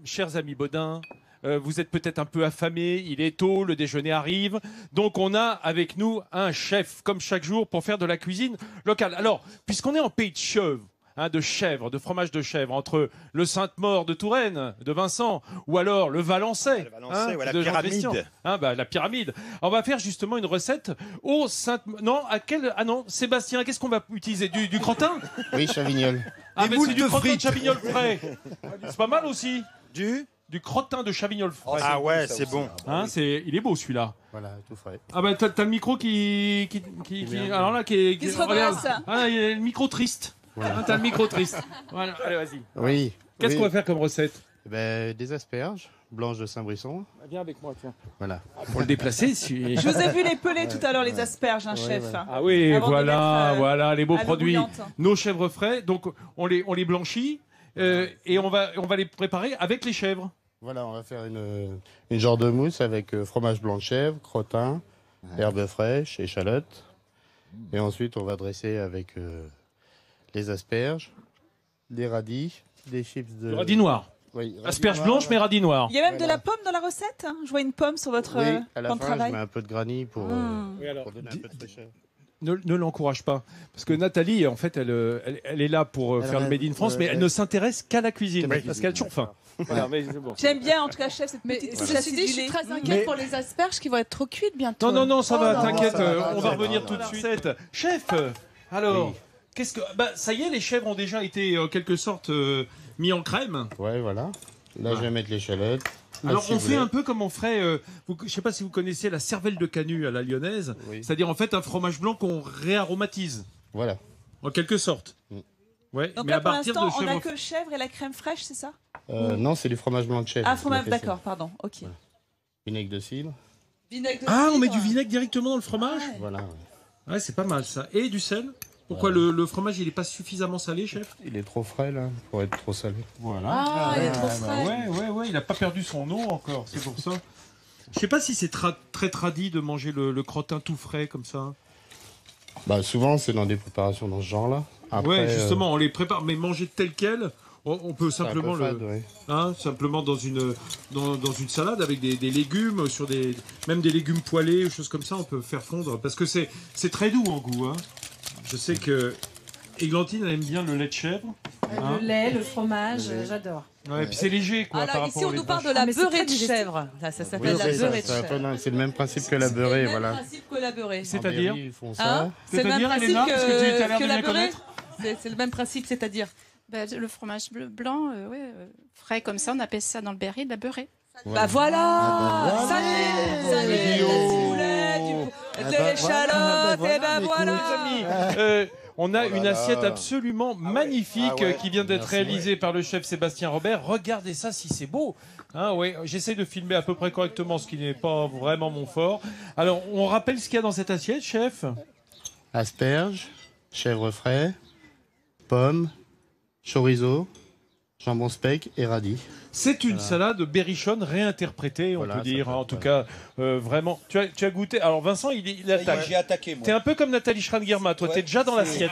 Chers amis Baudin, vous êtes peut-être un peu affamés, il est tôt, le déjeuner arrive. Donc on a avec nous un chef, comme chaque jour, pour faire de la cuisine locale. Alors, puisqu'on est en pays de chèvre, de chèvre, de fromage de chèvre, entre le Sainte-Maure de Touraine, de Vincent, ou alors le Valençay, ouais, la de pyramide. La pyramide. On va faire justement une recette au Sainte... Non, Ah non, Sébastien, qu'est-ce qu'on va utiliser? Du crottin? Oui, Chavignol. Ah, mais c'est du crottin de frites. Chavignol frais. C'est pas mal aussi. Du crottin de Chavignol frais. Ah ouais, c'est bon. Il est beau celui-là. Voilà, tout frais. Ah bah t'as le micro qui alors là qui se regarde. redresse. Ah, il y a le micro triste. Voilà. T'as le micro triste. Voilà, allez vas-y. Oui. Qu'est-ce qu'on va faire comme recette? Des asperges blanches de Saint-Brisson. Viens avec moi, tiens. Voilà. Pour le déplacer, Je vous ai vu les peler tout à l'heure, les asperges, chef. ouais. Ah oui, Avant de les mettre, voilà les beaux à l'eau produits. bouillante. Nos chèvres frais, donc on les blanchit et on va les préparer avec les chèvres. Voilà, on va faire une genre de mousse avec fromage blanc de chèvre, crottin, herbes fraîches, échalotes. Et ensuite, on va dresser avec les asperges, des radis, des chips de... Le radis noir. Oui, radis Asperges noir. blanches mais radis noirs. Il y a même de Voilà. la pomme dans la recette. Je vois une pomme sur votre Oui, à la plan de fin, je travail. mets un peu de granit pour donner un peu de fraîcheur. Ne l'encourage pas. Parce que Nathalie, en fait, elle est là pour faire le Made in France, mais elle ne s'intéresse qu'à la cuisine. Parce qu'elle a toujours faim. Voilà, mais c'est bon. J'aime bien en tout cas, chef, cette Mais petite ceci dit, je suis très inquiète pour les asperges qui vont être trop cuites bientôt. Non, ça va, non, t'inquiète, ça va, on ça va revenir va. tout de suite. Chef, alors, Oui. qu'est-ce que... ça y est, les chèvres ont déjà été, en quelque sorte, mis en crème. Ouais, voilà. Là, je vais mettre l'échalote. Alors, on fait un peu comme on ferait... je ne sais pas si vous connaissez la cervelle de canut à la lyonnaise. Oui. C'est-à-dire, en fait, un fromage blanc qu'on réaromatise, Voilà. en quelque sorte. Ouais, Donc mais là, à pour partir de l'instant, on n'a chèvre... que le chèvre et la crème fraîche, c'est ça? Non, c'est du fromage blanc de chèvre. Ah, fromage, On a fait ça. d'accord, pardon, ok. Vinaigre de cidre. Vinaigre de Ah, on met cidre. du vinaigre directement dans le fromage? Voilà. Ouais, c'est pas mal, ça. Et du sel? Pourquoi le fromage, il n'est pas suffisamment salé, chef? Il est trop frais, là, pour être trop salé. Voilà. Ah, il est trop frais. Ouais, il n'a pas perdu son eau encore, c'est pour ça. Je sais pas si c'est très tradit de manger le crottin tout frais comme ça. Bah, souvent, c'est dans des préparations dans ce genre-là. Après, Ouais, justement, on les prépare, mais manger tel quel, on peut c'est un peu simplement fade, ouais. simplement dans une salade avec des légumes, même des légumes poêlés, choses comme ça, on peut faire fondre parce que c'est très doux en goût. Je sais que Églantine elle aime bien le lait de chèvre. Le lait, le fromage, j'adore. Ouais, et puis c'est léger quoi. par Alors rapport ici, au on lait nous de parle vache. de la mais c'est beurrée très de digestif. chèvre. Ça Oui, s'appelle la c'est ça, beurrée de chèvre. c'est le même principe que la beurrée, C'est le même voilà. principe que la beurrée. C'est-à-dire En Berry, ils font ça. Hein C'est le même C'est-à-dire, principe Elena, parce que tu as l'air de que bien la beurrée. connaître. C'est le même principe, c'est-à-dire. Le fromage blanc, frais comme ça, on appelle ça dans le Berry de la beurrée. Bah voilà, ça y est, Bio. du poulet, de l'échalote, et ben voilà. On a une assiette absolument magnifique Ah ouais. qui vient d'être Merci. réalisée par le chef Sébastien Robert. Regardez ça si c'est beau. Ouais, j'essaie de filmer à peu près correctement, ce qui n'est pas vraiment mon fort. Alors, on rappelle ce qu'il y a dans cette assiette, chef? Asperges, chèvre frais, pommes, chorizo, jambon speck et radis. C'est une salade berrichonne réinterprétée, on Voilà, peut ça dire. peut- En tout cas, vraiment. Tu as goûté. Alors, Vincent, il attaque. J'ai attaqué, moi. T'es un peu comme Nathalie Schrangerma, toi, Ouais. t'es déjà dans l'assiette.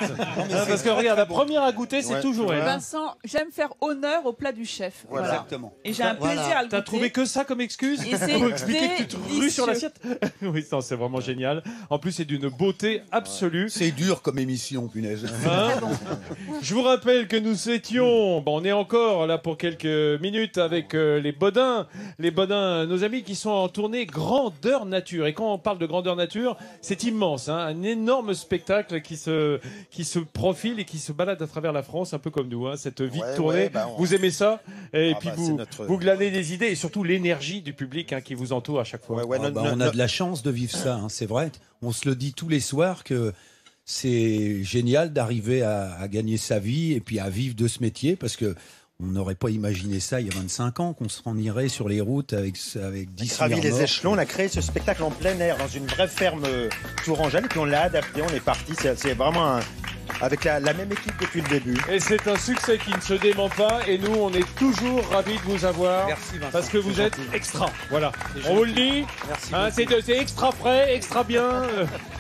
Parce que regarde, la première à goûter, c'est Ouais. toujours elle. Vincent, j'aime faire honneur au plat du chef. Voilà. Exactement. Et j'ai un plaisir à le goûter. T'as trouvé que ça comme excuse Et c'est pour expliquer que tu te rues délicieux. sur l'assiette? Oui, non, c'est vraiment génial. En plus, c'est d'une beauté absolue. C'est dur comme émission, punaise. Hein Je vous rappelle que nous étions, on est encore là pour quelques minutes avec les Baudins, nos amis qui sont en tournée Grandeur Nature. Et quand on parle de Grandeur Nature, c'est immense, un énorme spectacle qui se profile et qui se balade à travers la France, un peu comme nous, cette vie de Ouais, tournée. ouais, bah, Vous aimez ça? Et Ah puis bah, c'est notre- vous glanez des idées et surtout l'énergie du public qui vous entoure à chaque fois. Ouais, On a de la chance de vivre ça, c'est vrai. On se le dit tous les soirs que c'est génial d'arriver à gagner sa vie et puis à vivre de ce métier parce que on n'aurait pas imaginé ça il y a 25 ans, qu'on se rendirait sur les routes avec 10 Gravi les morts. échelons, on a créé ce spectacle en plein air dans une vraie ferme tourangelle, puis on l'a adapté, on est parti. C'est vraiment Avec la même équipe depuis le début. Et c'est un succès qui ne se dément pas. Et nous, on est toujours ravis de vous avoir. Merci Vincent. Parce que vous êtes extra. Voilà. On vous le dit. Merci Hein, c'est extra frais, extra bien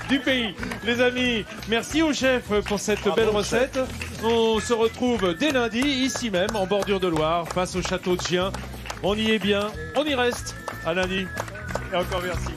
du pays. Les amis, merci au chef pour cette belle recette. On se retrouve dès lundi, ici même, en bordure de Loire, face au château de Gien. On y est bien, on y reste. À lundi. Et encore merci.